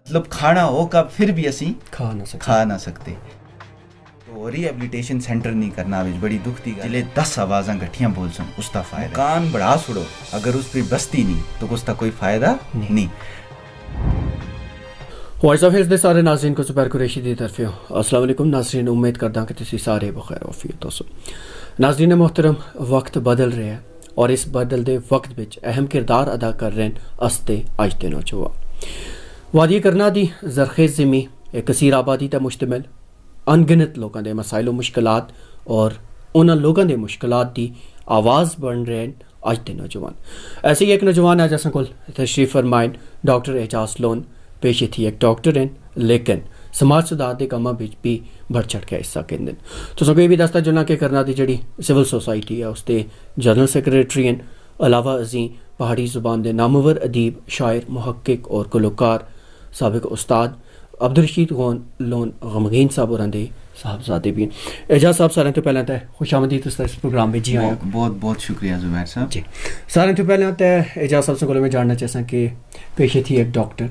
मतलब खाना हो कब फिर भी असी खा ना सकते। तो रिहेबिलिटेशन सेंटर नहीं करना विच बड़ी दुख दी गल। जिले 10 आवाज़ां गठियां बोल सन उसका फायदा। मकान बढ़ा छोड़ो अगर उस पर बस्ती नहीं तो उसका कोई फायदा नहीं। वॉइस ऑफ हिल्स दे सारे नाज़रीन को ज़ुबैर कुरैशी दी तरफियों अस्सलाम वालेकुम नाज़रीन, उम्मीद करदा कि तुसीं सारे बखैर आफियत होसो। नाज़रीन मोहतरम, वक्त बदल रहा है और इस बदलते वक्त विच अहम किरदार अदा कर रहे हैं अस्ते अज दे नौजवान। वादी करना दी जरखेज़ ज़मीं एक कसीर आबादी ते मुश्तमिल अनगिनत लोगों के मसाइल मुश्किलात और उन्होंने लोगों के मुश्किलात की आवाज़ बन रहे हैं अज के नौजवान। ऐसे ही एक नौजवान अज अस को तशरीफ फरमाइन डॉक्टर एजाज लोन। पेशे थी एक डॉक्टर हैं लेकिन समाज सुधार के कामों भी बढ़ चढ़ के हिस्सा कहते हैं। तो सगों ये भी दसता जुलना कि करना की जी सिविल सोसाइटी है उसके जनरल सैक्रटरी हैं। अलावा अजीं पहाड़ी जुबान के नामवर अदीब शायर मुहक्किक और गुलकार सबक उस्ताद अब्दुल रशीद लोन गमगीन साहब और साहबजादे भी। एजाज साहब सारे तो पहले तो खुशामदी तुस इस प्रोग्राम में जी आया। बहुत बहुत शुक्रिया जुबैर साहब जी। सारे तो पहले तो एजाज साहब से मैं जानना चाहता कि पेशे थी एक डॉक्टर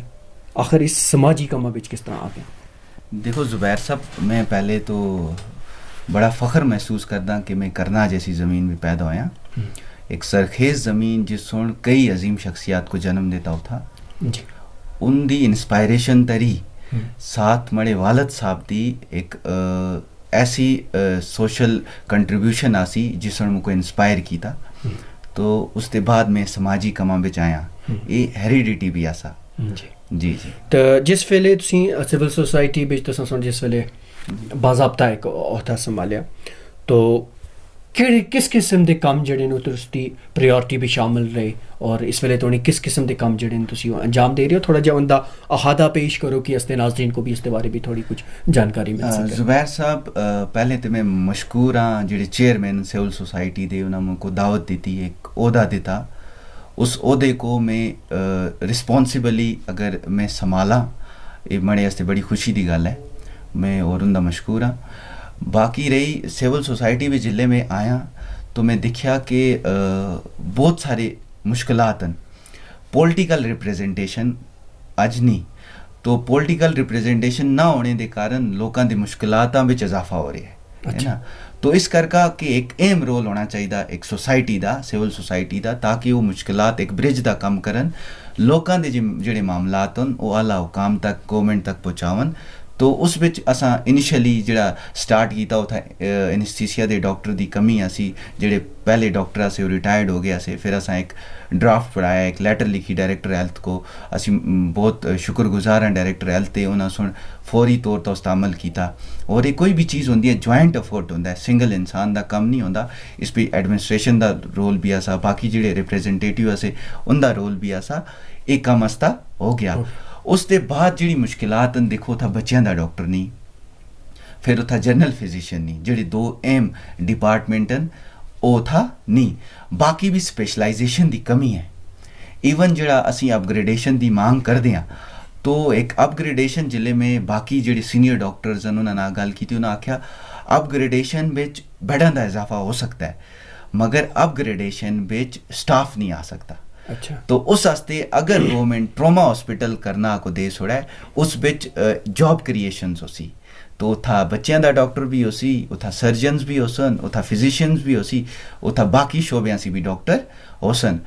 आखिर इस समाजी कामों में किस तरह आ गया। देखो जुबैर साहब, मैं पहले तो बड़ा फ़ख्र महसूस करदा कि मैं करना जैसी ज़मीन में पैदा होया। एक सरखेज़ ज़मीन जिस सुन कई अजीम शख्सियात को जन्म देता था। उनकी इंस्पायरेशन तरी साथ मड़े वालद साहब दी एक ऐसी सोशल कंट्रीब्यूशन आसी जिस मुझको इंस्पायर किया। तो उसके बाद मैं समाजी कामां विच आया। ये हेरिडिटी भी आसा। जी जी। तो जिस वेले सिविल सोसाइटी जिस वेले बाज़ाब्ता एक अहदा संभालिया तो किस किस्म के काम जड़े उसकी प्रायोरिटी भी शामिल रहे और इस वेले तो किस किस्म के काम जड़े अंजाम दे रहे हो। थोड़ा जहा उनका अहादा पेश करो कि इसके नाज़रीन को भी इसके बारे भी थोड़ी कुछ जानकारी मिल सके। जुबैर साहब, पहले तो मैं मशकूर हाँ जो चेयरमैन सिविल सोसाइटी दे उन्होंने मुझको दावत दी, एक ओहदा दिता। उस ओहदे को मैं रिस्पॉन्सिबली अगर मैं संभाला ये मड़े वास्ते बड़ी खुशी की गल है। मैं और उनका मशकूर हाँ। बाकी रही सिविल सोसाइटी भी जिले में आया तो मैं देखा कि बहुत सारे मुश्किलात हैं। पॉलिटिकल रिप्रेजेंटेशन अज नहीं तो पॉलिटिकल रिप्रेजेंटेशन ना होने के कारण लोगों की मुश्किलातां विच इजाफा हो रहा है ना। तो इस करके कि एक अहम रोल होना चाहिए एक सोसाइटी का, सिविल सोसाइटी का, ताकि वो मुश्किलात एक ब्रिज का काम करन, लोगों के जिहड़े मामलात हैं वो आला हुकाम तक गवर्नमेंट तक पहुँचावन। तो उस विच असां इनिशियली जिहड़ा स्टार्ट किया वो था एनेस्थीसिया के डॉक्टर की कमी आसी। जिहड़े पहले डॉक्टर से रिटायर्ड हो गया से, फिर असां एक ड्राफ्ट पढ़ाया, एक लैटर लिखी डायरैक्टर हेल्थ को। असी बहुत शुक्रगुजार हैं डायरैक्टर हेल्थ ते, उन्होंने सुन फौरी तौर पर उसका अमल किया। और ये कोई भी चीज़ होंदी है ज्वाइंट एफर्ट होंदा है, सिंगल इंसान का कम नहीं होंदा। इस पर एडमिनिस्ट्रेशन का रोल भी आसा, बाकी जिहड़े रिप्रेजेंटेटिव आसे उनका रोल भी आसा। एक काम आस्ता हो गया। उसके बाद जी मुश्किलात देखो था बच्चों का डॉक्टर नहीं, फिर उथा जनरल फिजिशियन नहीं, जिहड़े दो अहम डिपार्टमेंट हैं वो था नहीं। बाकी भी स्पेशलाइजेशन की कमी है। ईवन जिहड़ा असी अपग्रेडेशन की मांग करते हैं तो एक अपग्रेडेशन जिले में बाकी जिहड़े सीनियर डॉक्टर्स हैं उन्होंने गल की, उन्होंने आख्या अपग्रेडेशन विच बेडां का इजाफा हो सकता है मगर अपग्रेडेशन विच स्टाफ नहीं आ सकता। अच्छा। तो उस वास्ते अगर गवर्नमेंट ट्रोमा हॉस्पिटल करना को दे छोड़ा है उस बिच जॉब क्रिएशंस हो सी। तो उथा बच्चों का डॉक्टर भी हो सी, उथा सर्जन्स भी हो सन, उथा फिजिशियंस भी हो सी, उथा बाकी शोबियां सी भी डॉक्टर हो सन।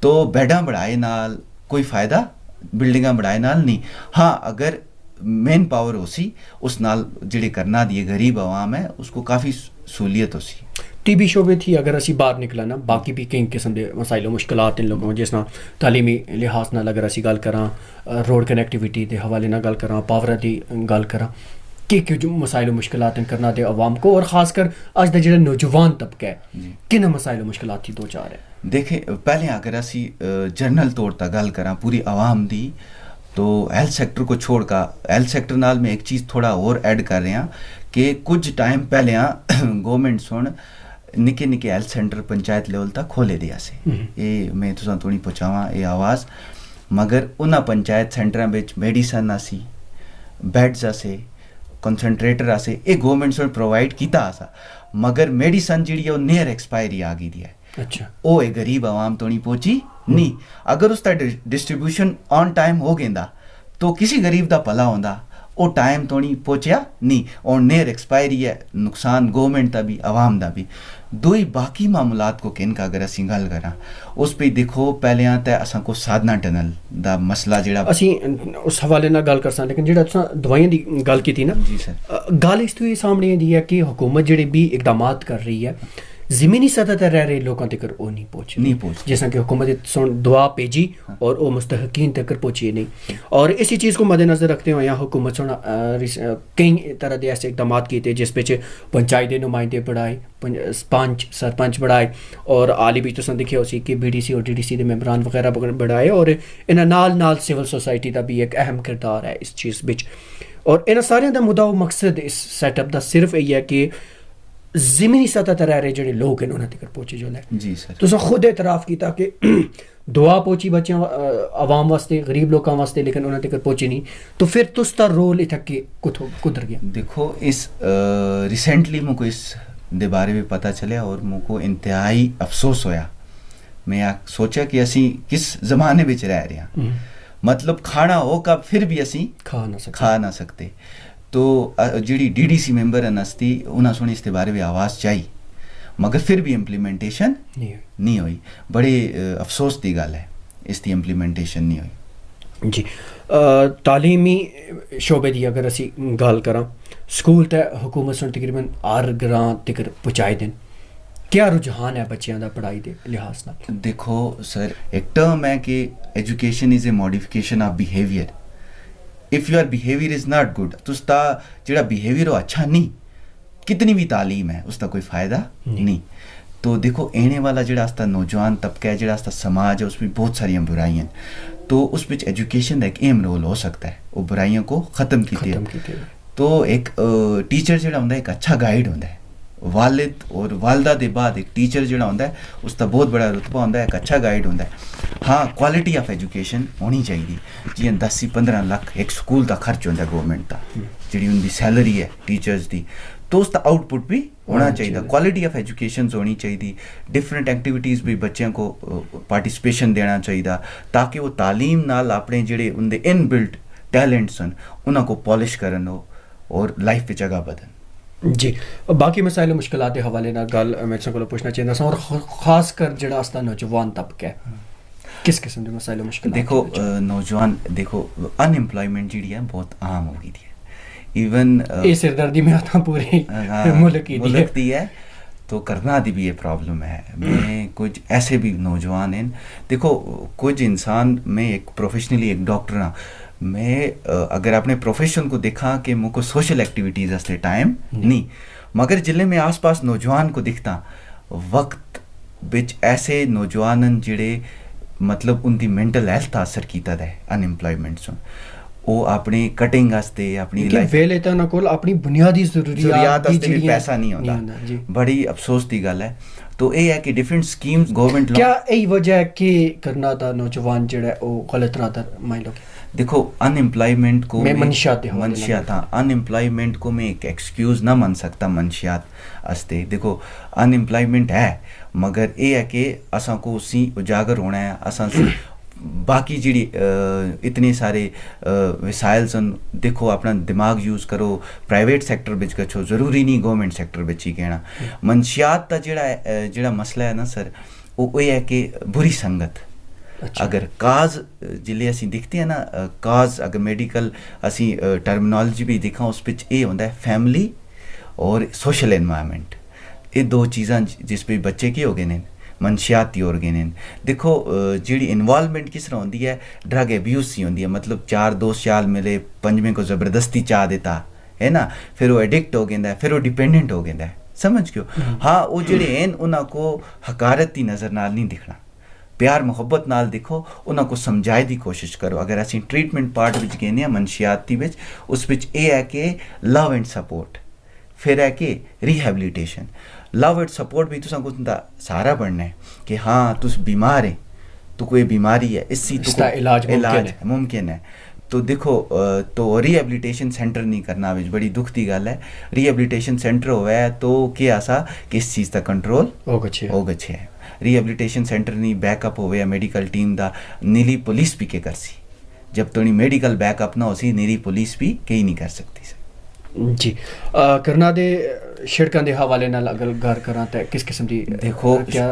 तो बेडां बढ़ाए नाल कोई फ़ायदा बिल्डिंगा बढ़ाए नाल नहीं। हाँ, अगर मेन पावर हो सी उस नाल जिहड़े करना दिए गरीब आवाम है उसको काफ़ी सहूलियत हो सी। टीबी शोबे थी अगर असी बाहर निकला ना बाकी भी कई किस्म के मसाइल मुश्किलात इन लोगों जिस तालीमी लिहाज नाल अगर असी गल करा, रोड कनैक्टिविटी के हवाले ना गल करा, पावर की गल करा कि जो मसाइल मुश्किलात करना दे अवाम को और खासकर अज का जो नौजवान तबका है किन मसाइल मुश्किलात थी दो चार है। देखे पहले अगर असी जनरल तौर पर गल करा पूरी आवाम दी तो हेल्थ सेक्टर को छोड़कर हेल्थ सेक्टर नाल में एक चीज़ थोड़ा और ऐड कर रहे हैं कि कुछ टाइम पहले गवर्नमेंट सुन निके निके हेल्थ सेंटर पंचायत लेवल तक खोले दिया से। ये मैं तुसां थोड़ी पहुँचावा ये आवाज़, मगर उन्होंने पंचायत सेंटर में मेडिसन आसी, बैड्स आसे, कंसनट्रेटर आसे, ये गवर्नमेंट से प्रोवाइड किया आसा। मगर मेडिसन जी नियर एक्सपायरी आ गई है। अच्छा। वो एक गरीब आवाम तो नहीं पहुंची नहीं। अगर उसका डिस्ट्रीब्यूशन ऑन टाइम हो गेंदा तो किसी गरीब का भला होंदा वो टाइम तो नहीं पहुँचा नहीं और नेर एक्सपायरी है नुकसान गवर्नमेंट का भी आवाम का भी दो ही बाकी मामलात को किन का अगर असी गल करा उस पर देखो पहले तो असा को साधना टनल का मसला जिहड़ा ਅਸੀਂ ਉਸ ਹਵਾਲੇ ਨਾਲ ਗੱਲ ਕਰ ਸਕਦੇ ਲੇਕਿਨ ਜਿਹੜਾ ਤੁਸੀਂ ਦਵਾਈਆਂ ਦੀ ਗੱਲ ਕੀਤੀ ਨਾ जी सर ਗੱਲ ਇਸ ਤੋਂ ਇਹ ਸਾਹਮਣੇ ਆਉਂਦੀ ਹੈ ਕਿ ਹੁਕੂਮਤ ਜਿਹੜੇ ਵੀ ਇਕਦਾਮਾਤ ਕਰ ਰਹੀ ਹੈ ਜ਼ਮੀਨੀ ਸਤਹ ਤੇ ਰਹਿ ਰਹੇ ਲੋਕਾਂ ਤੱਕ ਉਹ ਨਹੀਂ ਪਹੁੰਚ नहीं पहुँच ਜਿਸ ਤਰ੍ਹਾਂ ਕਿ हुकूमत ने सुन दुआ भेजी और वो मुस्तहकीन तक पहुँची नहीं और इसी चीज़ को मद्देनज़र रखते हुए यहाँ हुकूमत सुन कई तरह के ऐसे इकदाम किए जिस बिच पंचायत के नुमाइंदे बढ़ाए पंच सरपंच बढ़ाए और हाल ही भी तुसें दिक्खेआ उसी कि BDC और DDC के मैंबरान वगैरह बढ़ाए और इन्हां नाल सिविल सोसाइटी का भी एक अहम किरदार है इस चीज़ बिच और इन्हां सारियां दा मुद्दा मकसद इस सैटअप का सिर्फ यही है कि ज़मीनी सतह पर रह रहे जो लोग हैं उन्होंने तक पहुँचे जो है जी सर तुसें खुद एतराफ़ किया कि दुआ पहुँची बच्चों आवाम वास्ते गरीब लोगों वास्ते लेकिन उन्होंने तक पहुँची नहीं तो फिर तुसदा रोल इत्थै के कुधर गया देखो इस रिसेंटली मुझको इस दे बारे में पता चलिया और मुझको इंतहाई अफसोस होया मैं सोचा कि असी किस ज़माने में रह रहे हैं मतलब खाना हो कब फिर भी असी खा ना सकते तो जी DDC मैंबर है नस्ती उन्हें सुनी इस बारे में आवाज़ चाहिए मगर फिर भी इम्प्लीमेंटेशन नहीं हुई बड़े अफसोस की गल है इसकी इम्प्लीमेंटेशन नहीं हुई जी तालीमी शोबे की अगर असी गल करा स्कूल तो हुकूमत सुन तकरीबन हर ग्रां तक पहुँचाए देन क्या रुझान है बच्चों का पढ़ाई के लिहाज नाल देखो सर एक टर्म है कि education is a modification of behaviour if your behaviour is not good तो उसका जो बिहेवियर वो अच्छा नहीं कितनी भी तालीम है उसका कोई फ़ायदा नहीं तो देखो आने वाला जो नौजवान तबका है जो समाज है उसमें बहुत सारिया बुराइयां तो उस बिच एजुकेशन का एक अहम रोल हो सकता है वो बुराइयों को ख़त्म की तो एक टीचर जो होंगे एक अच्छा गाइड होंगे वालिद और वालदा के बाद एक टीचर जो होंगे उसका बहुत बड़ा रुतबा होंगे एक अच्छा गाइड होंगे हाँ क्वालिटी ऑफ एजुकेशन होनी चाहिए जी 10-15 लाख एक स्कूल का खर्च होंगे गवर्नमेंट का जी उनकी सैलरी है टीचर्स की तो उसका आउटपुट भी होना चाहिए क्वालिटी ऑफ एजुकेशन होनी चाहिए डिफरेंट एक्टिविटीज़ भी बच्चों को पार्टिसिपेशन देना चाहिए ताकि वो तालीम नाल अपने जोड़े उनके इनबिल्ट टैलेंट्स हैं उन्होंने पॉलिश करन और लाइफ में जगह बदन जी बाकी मसाइल मुश्किलात के हवाले ना गल मैं तुसां कोलों पुछना चाहता और खास कर जिहड़ा असदा नौजवान तबका है किस किस्म के मसाइल मुश्किल देखो नौजवान देखो अनएम्प्लॉयमेंट जी है बहुत आम हो गई है इवन ये सिरदर्दी में आता पूरे मुल्क की है तो करना दी भी ये प्रॉब्लम है मैं कुछ ऐसे भी नौजवान हैं देखो कुछ इंसान मैं एक प्रोफेशनली एक डॉक्टर हाँ मैं अगर अपने प्रोफेशन को देखा कि मुझको सोशल एक्टिविटीज़ वास्ते टाइम नहीं मगर जिले में आस पास नौजवान को दिखता वक्त बिच ऐसे नौजवान जिहड़े मतलब उनकी मेंटल हेल्थ का असर किया है अनएम्प्लॉयमेंट सुन वो अपनी कटिंग वास्ते अपनी लाइफ वेले तो ना कोल अपनी बुनियादी जरूरियात वास्ते भी पैसा नहीं होता बड़ी अफसोस की गल है तो ये है कि डिफरेंट स्कीम्स गवर्नमेंट क्या यही वजह है कि करना था नौजवान जो है वो गलत राह मान लो देखो अनएम्प्लॉयमेंट को मंशियात अनएम्प्लॉयमेंट को मैं एक एक्सक्यूज़ ना मान सकता मंशियात वास्ते देखो अनएम्प्लॉयमेंट है मगर ये है कि असां को उसी उजागर होना है असां बाकी जी इतने सारे वसाइल सन देखो अपना दिमाग यूज़ करो प्राइवेट सेक्टर बिच गच्छो ज़रूरी नहीं गवर्नमेंट सेक्टर बिच ही कहना मंशियात का जिहड़ा मसला है ना सर वो ये है कि बुरी संगत अगर काज जिले असी दिखते हैं ना काज अगर मेडिकल असी टर्मिनोलॉजी भी दिखा उस बिच ये होंदा है फैमिली और सोशल एनवायरनमेंट ये दो चीज़ां जिस पे बच्चे की हो गए ने मनशियाती हो गए ने देखो जी इन्वॉल्वमेंट किस तरह होती है ड्रग एब्यूज़ सी होती है मतलब 4 दोस्त याल मिले पंजवें को ज़बरदस्ती चाह देता है ना फिर वो एडिक्ट हो गया फिर वो डिपेंडेंट हो गया समझ क्यों हाँ वो जोड़े हैं उन्होंने को हकारत की नज़र नाल नहीं दिखना प्यार मुहब्बत नाल देखो उन्होंने को समझाए की कोशिश करो अगर असी ट्रीटमेंट पार्ट विच कहने हैं मनशियाती विच उस विच ये है कि लव एंड सपोर्ट फिर है कि रिहैबिलिटेशन लव एंड सपोर्ट भी तुसां को तुंदा सहारा बनना है कि हाँ तुस बीमार है तो कोई बीमारी है इससे तो इलाज मुमकिन है तो देखो तो रिहैबिलिटेशन सेंटर नहीं करना विच बड़ी दुख की गल है रिहैबिलिटेशन सेंटर होवे है तो क्या आसा कि इस चीज़ का कंट्रोल हो गच्छे है रिहैबिलिटेशन सेंटर नहीं बैकअप होवे मेडिकल टीम दा नीली पुलिस भी के करसी जब तोड़ी मेडिकल बैकअप ना होसी निरी पुलिस भी कहीं नहीं कर सकती सर जी करना दे शिड़कां दे हवाले नाल अगर गल करां ते किस किस्म दी देखो क्या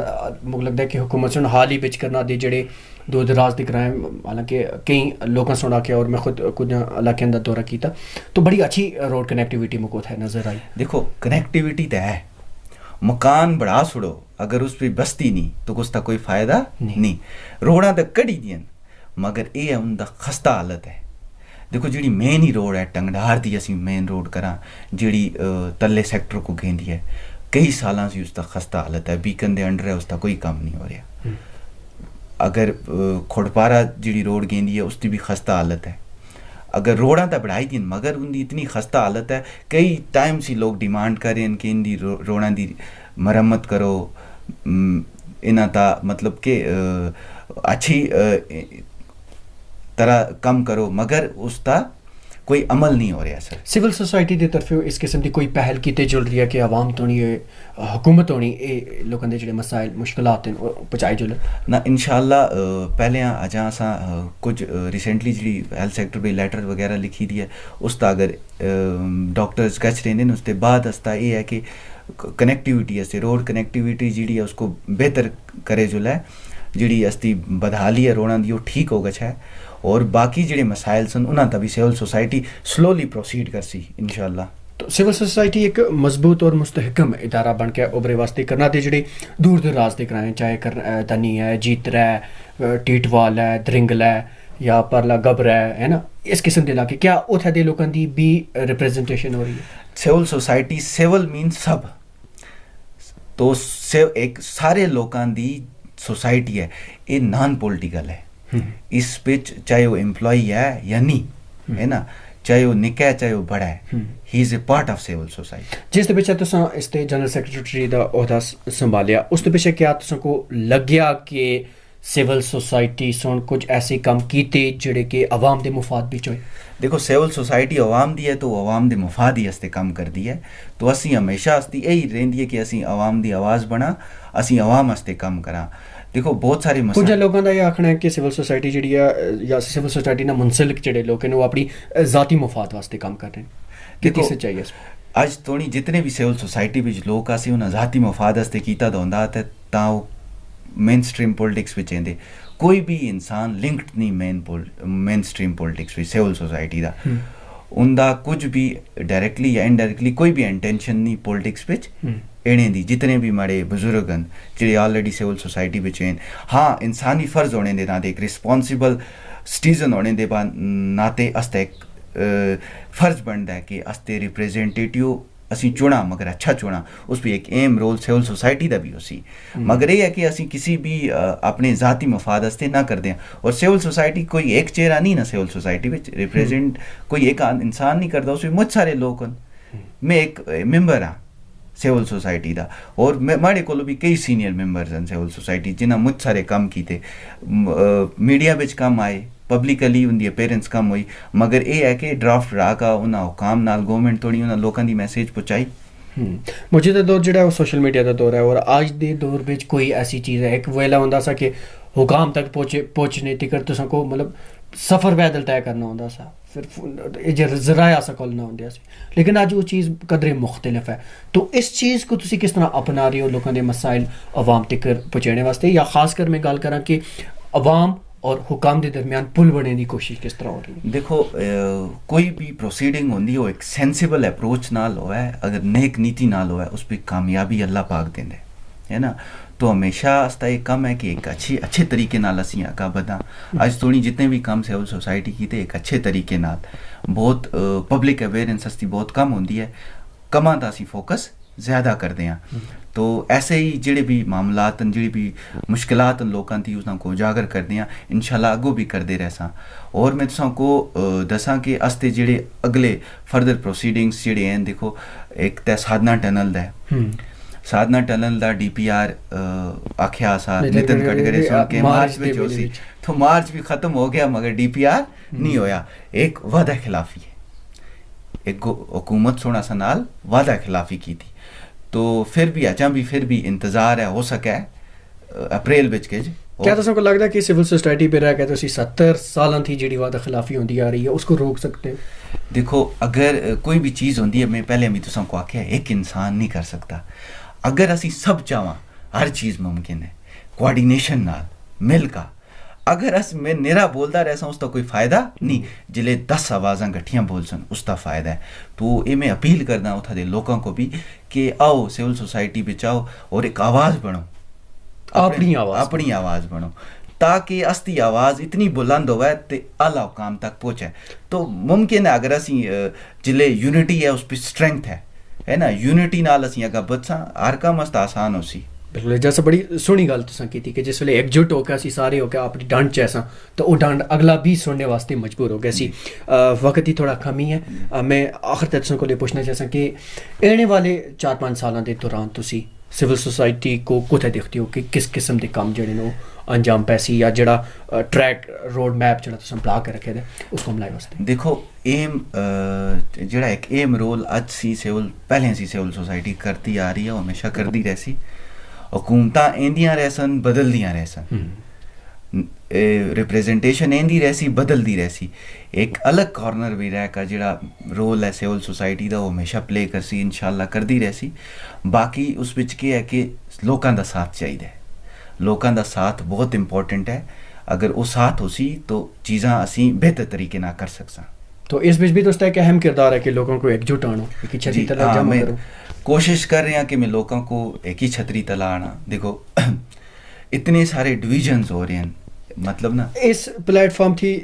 मुझे लगदा है कि हुकूमत सुन हाल ही बिच करना दे जेड़े दूर दराज दे ग्रां हालांकि कई लोगों सुना के और मैं खुद कुछ इलाके दा दौरा किया तो बड़ी अच्छी रोड कनेक्टिविटी मुझको है नजर आई। देखो कनेक्टिविटी तो है, मकान बढ़ा छुड़ो अगर उस पर बस्ती नहीं तो उसका कोई फायदा नहीं। रोड़ा तो कड़ी दियन मगर ये उनका खस्ता हालत है। देखो जी मेन ही रोड है टंगडार की असी मेन रोड करा जी तले सैक्टर को गेंदी है कई सालों से उसका खस्ता हालत है, बीकन दे अंडर है उसका कोई काम नहीं हो रहा। अगर खुड़पारा जी रोड गेंदी है उसकी भी खस्ता हालत है। अगर रोड़ा तो बढ़ाई दी मगर उनकी इतनी खस्ता हालत है, कई टाइम से लोग डिमांड करें कि इनकी रोड़ा की मरम्मत करो, इन्हें ता मतलब कि अच्छी तरह कम करो मगर उसका कोई अमल नहीं हो रहा सर। सिविल सोसाइटी की तरफों इस किस्म की कोई पहल की चल रही है कि आवाम तो नहीं हुकूमत होनी लोगों के जो मसाइल मुश्किलात हैं पहुँचाए जुल ना इंशाल्लाह। पहले अजा असा कुछ रिसेंटली जी हेल्थ सेक्टर पे लैटर वगैरह लिखी दी है उसका अगर डॉक्टर्स कच रहे उसके बाद असता ये है कि कनेक्टिविटी असते रोड कनेक्टिविटी जी है उसको बेहतर करे जुल है जी असती बदहाली है रोड़ा की वो ठीक हो गया है और बाकी ਜਿਹੜੇ मसाइल सन उन्होंने तभी सिविल सोसाइटी स्लोली प्रोसीड कर सी इंशाल्लाह। तो सिविल सोसाइटी एक मजबूत और मुस्तहकम इदारा बन के उभरे वास्ते करना दे जेह्ड़े दूर दराज दे ग्राएं चाहे तनी है जीतर है टीटवाल है दरिंगल है या परला गबर है ना इस किस्म के इलाके क्या उत्थे दे लोगों की भी रिप्रेजेंटेशन हो रही है? सिविल सोसाइटी सिविल मीन सब तो एक सारे लोगों की सोसाइटी है ये नॉन पॉलिटिकल है। इस पिच चाहे वो एम्प्लॉय है या नहीं है ना चाहे वो निका है चाहे वो बड़ा है ही is a part of civil society. जिस दे पिछे तुसां इस ते जनरल सेक्रेटरी दा ओहदा संभालिया उस दे पिछे क्या तुसां को लग्या कि सिविल सोसाइटी सुन कुछ ऐसे काम कीते जेड़े कि आवाम दे मुफाद विच होए? देखो सिविल सोसाइटी आवाम दी है तो आवाम दे मुफाद ही असते काम कर दी है तो असी हमेशा असती यही रहिंदी है कि असी आवाम दी आवाज़ बना असी आवाम असते काम करा। देखो बहुत सारे कुछ लोगों का यह आखना है कि सिविल सोसाइटी जी या सिविल सोसाइटी ना मुंसलिक जोड़े लोग हैं वो अपनी ज़ाती मुफाद वास्ते काम कर रहे हैं, कितनी सच्चाई है? अज तोड़ी जितने भी सिविल सोसाइटी विच लोग आसी उन्हें ज़ाती मुफाद वास्ते कीता होंदा ते तां मेन स्ट्रीम पॉलिटिक्स विच आंदे। कोई भी इंसान लिंक्ड नहीं मेन स्ट्रीम पॉलिटिक्स विच सिविल सोसाइटी दा उनका कुछ भी डायरेक्टली या इनडायरेक्टली कोई भी इंटेंशन नहीं पॉलिटिक्स विच एने दी। जितने भी माड़े बुजुर्ग हैं जो ऑलरेडी सिविल सोसाइटी विच हैं हाँ इंसानी फ़र्ज होने दे नाते एक रिस्पॉन्सिबल सिटीजन होने दे नाते अस्ते एक फ़र्ज बनता है कि अस्ते रिप्रेजेंटेटिव असी चुना मगर अच्छा चुना उस पर एक एम रोल सिविल सोसाइटी का भी उसी मगर ये है कि असी किसी भी अपने ज़ाती मफाद वास्ते ना कर दें। और सिविल सोसाइटी कोई एक चेहरा नहीं ना सिविल सोसाइटी में रिप्रेजेंट कोई एक इंसान नहीं करता उसमें मुझ सारे लोग हैं। मैं एक मेंबर हाँ सिविल सोसाइटी का और माड़े को भी कई सीनियर मेंबर्स हैं सिविल सोसाइटी जिन्हें मुझ सारे काम किए मीडिया बिच कम आए पब्लिकली उनकी अपेयरेंस कम हुई मगर ये है कि ड्राफ्ट रहा का उन्हें हुकाम नाल गवर्नमेंट थोड़ी उन्हें लोगों की मैसेज पहुँचाई। मौजूदा दौर जो है वो सोशल मीडिया का दौर है और आज के दौर में कोई ऐसी चीज़ है एक वेला होंदा सा कि हुकाम तक पहुँचने तक तुसां को मतलब सफ़र पैदल तय करना होंदा सा फिर जराया सा कोल ना होंदे सी लेकिन आज वो चीज़ कदरे मुख्तलिफ है। तो इस चीज़ को तुसी किस तरह अपना रहे हो लोगों के मसाइल आवाम तक पहुँचाने वास्ते या खास कर मैं गल करा कि आवाम और हुकाम के दरमियान पुल बनने की कोशिश किस तरह हो रही है? देखो कोई भी प्रोसीडिंग होंदी हो एक सेंसिबल अप्रोच नाल हो है अगर नेक नीति नाल हो है उस पर कामयाबी अल्लाह पाक देंदे है ना। तो हमेशा अस्ता एक कम है कि एक अच्छे तरीके नाल असी आगा बदा आज थोड़ी जितने भी काम सिविल सोसाइटी की थे एक अच्छे तरीके नाल बहुत पब्लिक अवेयरनेस अस्ती बहुत कम होंदी है कमां दा असी फोकस ज़्यादा करते हैं। तो ऐसे ही जेड़े भी मामलात जेड़ी भी मुश्किलात लोगों की उसको उजागर करते हैं इंशाल्लाह अगो भी करते रह। और मैं तुसां दसा कि अस्ते जेड़े अगले फर्दर प्रोसीडिंग्स जेड़े हैं देखो एक तो साधना टनल दा साधना टनल दा DPR आख्या सा नितिन गडकरी सुन के मार्च में जो सी तो मार्च भी ख़त्म हो गया मगर DPR नहीं होया। एक वादा खिलाफी है एक हुकूमत सोना सा नाल वादा खिलाफी की थी तो फिर भी इंतज़ार है हो सके अप्रैल बिच के क्या तुम को लगता है कि सिविल सोसाइटी पे रह के तो 70 साल थी जी वादा खिलाफी होती आ रही है उसको रोक सकते हैं? देखो अगर कोई भी चीज़ होती है, मैं पहले भी तुमको आख्या एक इंसान नहीं कर सकता। अगर असी सब चाहवा हर चीज़ मुमकिन है कोआर्डिनेशन नाल मिल का। अगर अस मैं निरा बोलता रह उसका कोई फ़ायदा नहीं, जिले 10 आवाज़ा गठियाँ बोल सन उसका फ़ायदा है। तो ये मैं अपील करना उठा दे लोगों को भी कि आओ सिविल सोसाइटी में आओ और एक आवाज़ बनो, अपनी आवाज़ बनो, ताकि अस्ती आवाज़ इतनी बुलंद हो ते आला काम तक पहुँचे। तो मुमकिन है अगर असी जिले यूनिटी है उस पर स्ट्रेंथ है ना, यूनिटी नाल असी अगर बचा हर काम वास्ते आसान हो सी। बिल्कुल, जैसे बड़ी सोहनी गल तुसां कीती कि जिस वेले एकजुट होकर असी सारे होकर अपनी डंड च ऐसा तो वो डंड अगला भी सुनने वास्ते मजबूर हो गया सी। वक्त ही थोड़ा कमी है। मैं आखिर तक तुसां को पूछना चाहता कि आने वाले 4-5 सालों के दौरान तुसी सिविल सोसाइटी को कुत्थे देखते हो कि किस किस्म के काम जड़े ने अंजाम पैसी या जड़ा ट्रैक रोड मैप जड़ा तुसां बना के रखे दे उसको अमलाए वास्ते? देखो एम जड़ा एक एम रोल अज सी सिविल पहले सी सिविल सोसाइटी करती आ रही है, हमेशा करती रहसी। हुकूमत एंदियां रहसन बदलदियां रहसन, रिप्रेजेंटेशन एंदी रहसी बदलती रहसी। एक अलग कॉर्नर भी रह का जड़ा रोल है सिविल सोसाइटी का वो हमेशा प्ले करसी, इंशाल्लाह करती रहसी। बाकी उस विच के है कि लोगों का साथ चाहिए, लोगों का साथ बहुत इंपॉर्टेंट है। अगर वो साथ हो सी तो चीज़ां असी बेहतर तरीके ना कर सकसा। तो इस बीच भी तो उसका एक अहम किरदार है कि लोगों को एकजुट आना, एक ही छतरी तले जमा करो। कोशिश कर रहे हैं कि मैं लोगों को एक ही छतरी तला आना। देखो इतने सारे डिविजन्स हो रहे हैं, मतलब ना इस प्लेटफॉर्म थी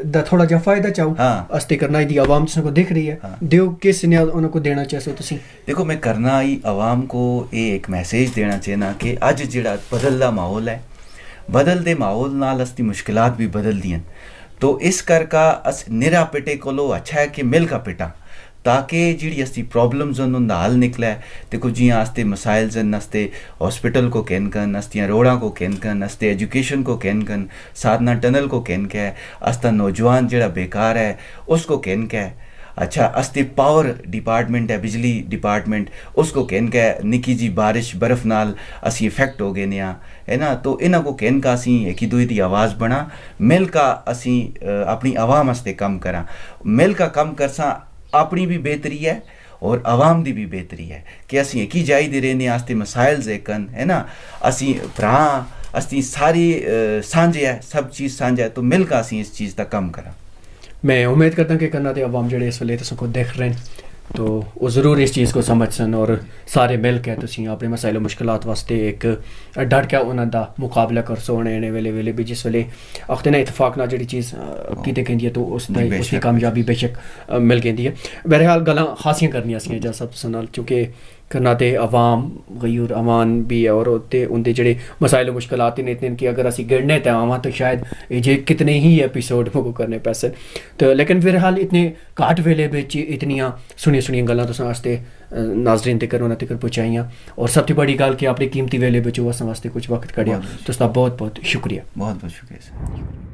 दा थोड़ा जा फायदा चाहो अस्ते करना ही आवाम को दिख रही है देव किस ने उनको देना चाहते हो तुसी? देखो मैं करना ही आवाम को ये एक मैसेज देना चाहना कि अज जिहड़ा बदलदा माहौल है, बदलते माहौल नाल अस्ती मुश्किलात भी बदल दियां। तो इस करका अस निरा पिटे कोलो अच्छा है कि मिल का पिटा, ताकि जी अस्ती प्रॉब्लम्स उनका हल निकले। देखो जियां आस्ते मसाइल जन अस्ते हॉस्पिटल को कैन कन, अस्तियाँ रोड़ा को कैन कन, अस्ते एजुकेशन को कैन कन, साधना टनल को कैन के, अस्ता नौजवान जड़ा बेकार है उसको कैन के, अच्छा अस्ते पावर डिपार्टमेंट है बिजली डिपार्टमेंट उसको कैन के, निकी जी बारिश बर्फ नाल असी इफेक्ट हो गए नया है ना। तो इन्हों को कैन का असी एक ही दूई की आवाज़ बना, मिल का असी अपनी आवाम वास्ते कम करा, मिल का कम करसा अपनी भी बेहतरी है और आवाम की भी बेहतरी है कि असी एक ही जाई दे रहने आस्ते मसाइल जेकन है ना, असी भरा असी सारी सांझे है, सब चीज़ सांझा है, तो मिल का असी इस चीज़ का कम करा। मैं उम्मीद करता हूँ कि करना तो आवाम जड़े इस वेले तुम को देख रहे हैं तो वो ज़रूर इस चीज़ को समझ सन और सारे मिल के तुम अपने मसाइल मुश्किलात वास्ते एक डट के उन्होंने मुकाबला कर सो आने वेले भी जिस वेले आखते ना इतफाक ना जी चीज़ कीते कहती है तो उसकी कामयाबी बेशक मिल गई है। बहरहाल गल्लां खासियां करनियां सी जा सब नाल क्योंकि करना ते अवाम गयूर अमान भी है और उत्ते उनके जड़े मसाइल मुश्किलात ने इतने कि अगर असी गिरने ते आवां तो शायद ये कितने ही एपिसोड को करने पैसे तो लेकिन फिलहाल इतने घाट वेले बिच इतनियां सुनियां गल्लां तुसां वास्ते नाजरीन तक उन्हां तक पहुँचाइयां और सब तो बड़ी गल कि अपने कीमती वेले बिच असां वास्ते कुछ वक्त कढ़िया तो उसका बहुत बहुत शुक्रिया। बहुत बहुत शुक्रिया सर।